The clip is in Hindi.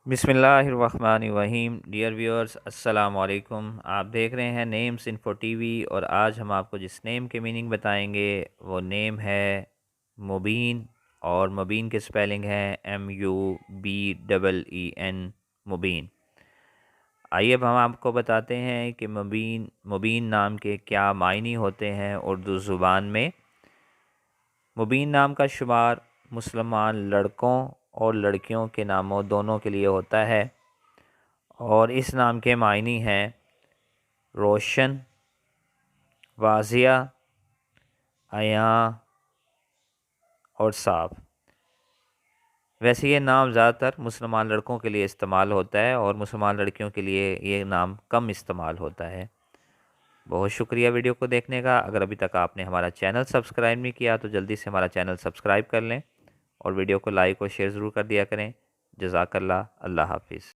बिस्मिल्लाहिर्रहमानिर्रहीम। डियर व्यूअर्स, अस्सलाम वालेकुम। आप देख रहे हैं नेम्स इन्फो टीवी और आज हम आपको जिस नेम के मीनिंग बताएंगे वो नेम है मुबीन। और मुबीन के स्पेलिंग है MUBEEN, मुबीन। आइए अब हम आपको बताते हैं कि मुबीन मुबीन नाम के क्या मायने होते हैं उर्दू ज़ुबान में। मुबीन नाम का शुमार मुसलमान लड़कों और लड़कियों के नामों दोनों के लिए होता है और इस नाम के मायने हैं रोशन, वाजिया, आयां और साफ। वैसे ये नाम ज़्यादातर मुसलमान लड़कों के लिए इस्तेमाल होता है और मुसलमान लड़कियों के लिए ये नाम कम इस्तेमाल होता है। बहुत शुक्रिया वीडियो को देखने का। अगर अभी तक आपने हमारा चैनल सब्सक्राइब नहीं किया तो जल्दी से हमारा चैनल सब्सक्राइब कर लें और वीडियो को लाइक और शेयर ज़रूर कर दिया करें। जज़ाकल्लाह। अल्लाह हाफिज़।